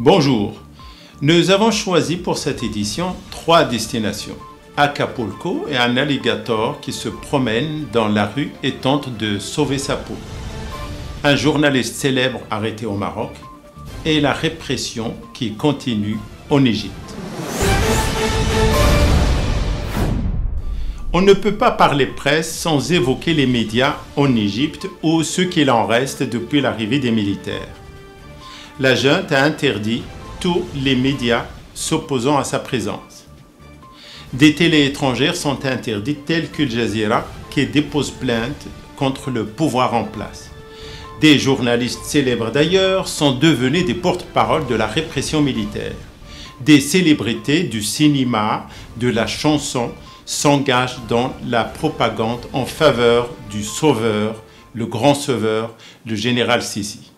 Bonjour, nous avons choisi pour cette édition 3 destinations. Acapulco et un alligator qui se promène dans la rue et tente de sauver sa peau. Un journaliste célèbre arrêté au Maroc et la répression qui continue en Égypte. On ne peut pas parler presse sans évoquer les médias en Égypte ou ce qu'il en reste depuis l'arrivée des militaires. La junte a interdit tous les médias s'opposant à sa présence. Des télés étrangères sont interdites telles que Al Jazeera qui dépose plainte contre le pouvoir en place. Des journalistes célèbres d'ailleurs sont devenus des porte-parole de la répression militaire. Des célébrités du cinéma, de la chanson s'engagent dans la propagande en faveur du sauveur, le grand sauveur, le général Sissi.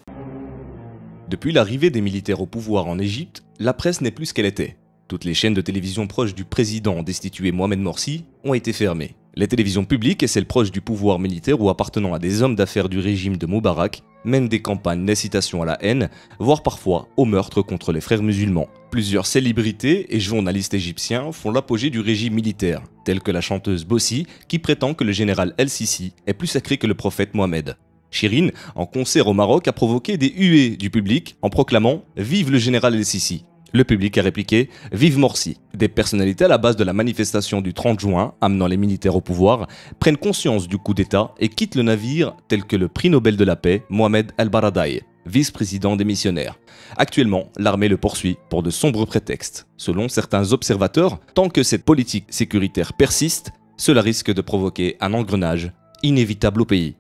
Depuis l'arrivée des militaires au pouvoir en Égypte, la presse n'est plus ce qu'elle était. Toutes les chaînes de télévision proches du président destitué Mohamed Morsi ont été fermées. Les télévisions publiques et celles proches du pouvoir militaire ou appartenant à des hommes d'affaires du régime de Moubarak mènent des campagnes d'incitation à la haine, voire parfois au meurtre contre les frères musulmans. Plusieurs célébrités et journalistes égyptiens font l'apogée du régime militaire, telle que la chanteuse Bossi qui prétend que le général El-Sissi est plus sacré que le prophète Mohamed. Chirine, en concert au Maroc, a provoqué des huées du public en proclamant « Vive le général El-Sissi ». Le public a répliqué « Vive Morsi ». Des personnalités à la base de la manifestation du 30 juin, amenant les militaires au pouvoir, prennent conscience du coup d'État et quittent le navire, tel que le prix Nobel de la paix, Mohamed El-Baradei, vice-président des missionnaires. Actuellement, l'armée le poursuit pour de sombres prétextes. Selon certains observateurs, tant que cette politique sécuritaire persiste, cela risque de provoquer un engrenage inévitable au pays.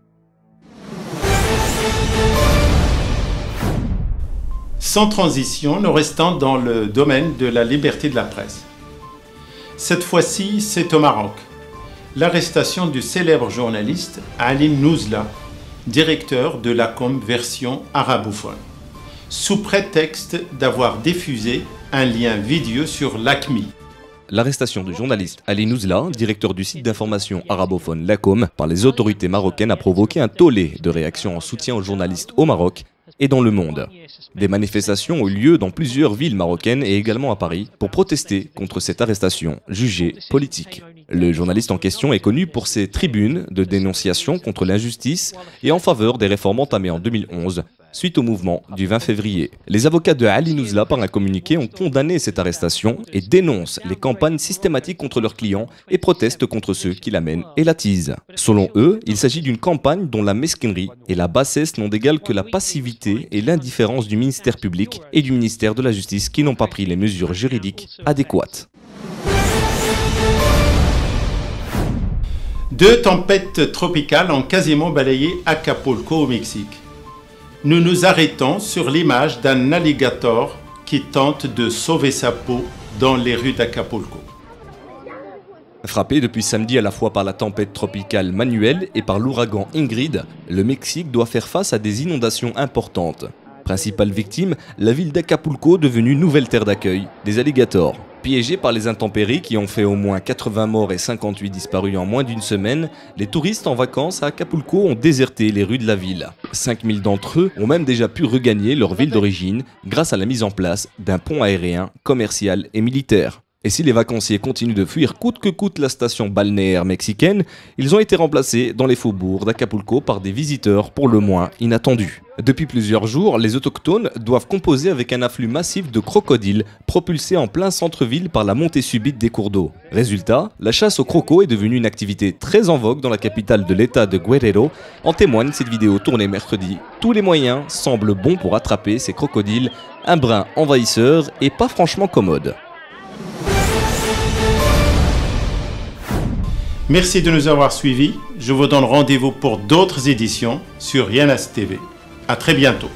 Sans transition, nous restons dans le domaine de la liberté de la presse. Cette fois-ci, c'est au Maroc. L'arrestation du célèbre journaliste Ali Nouzla, directeur de la com version arabophone, sous prétexte d'avoir diffusé un lien vidéo sur l'AQMI. L'arrestation du journaliste Ali Nouzla, directeur du site d'information arabophone Lacom, par les autorités marocaines a provoqué un tollé de réactions en soutien aux journalistes au Maroc et dans le monde. Des manifestations ont eu lieu dans plusieurs villes marocaines et également à Paris pour protester contre cette arrestation jugée politique. Le journaliste en question est connu pour ses tribunes de dénonciation contre l'injustice et en faveur des réformes entamées en 2011 suite au mouvement du 20 février. Les avocats de Ali Nouzla, par un communiqué, ont condamné cette arrestation et dénoncent les campagnes systématiques contre leurs clients et protestent contre ceux qui l'amènent et l'attisent. Selon eux, il s'agit d'une campagne dont la mesquinerie et la bassesse n'ont d'égal que la passivité et l'indifférence du ministère public et du ministère de la Justice qui n'ont pas pris les mesures juridiques adéquates. 2 tempêtes tropicales ont quasiment balayé Acapulco au Mexique. Nous nous arrêtons sur l'image d'un alligator qui tente de sauver sa peau dans les rues d'Acapulco. Frappé depuis samedi à la fois par la tempête tropicale Manuel et par l'ouragan Ingrid, le Mexique doit faire face à des inondations importantes. Principale victime, la ville d'Acapulco devenue nouvelle terre d'accueil des alligators. Piégés par les intempéries qui ont fait au moins 80 morts et 58 disparus en moins d'une semaine, les touristes en vacances à Acapulco ont déserté les rues de la ville. 5000 d'entre eux ont même déjà pu regagner leur ville d'origine grâce à la mise en place d'un pont aérien, commercial et militaire. Et si les vacanciers continuent de fuir coûte que coûte la station balnéaire mexicaine, ils ont été remplacés dans les faubourgs d'Acapulco par des visiteurs pour le moins inattendus. Depuis plusieurs jours, les autochtones doivent composer avec un afflux massif de crocodiles propulsés en plein centre-ville par la montée subite des cours d'eau. Résultat, la chasse aux crocos est devenue une activité très en vogue dans la capitale de l'état de Guerrero. En témoigne cette vidéo tournée mercredi. Tous les moyens semblent bons pour attraper ces crocodiles, un brin envahisseur et pas franchement commode. Merci de nous avoir suivis. Je vous donne rendez-vous pour d'autres éditions sur Yanas TV. À très bientôt.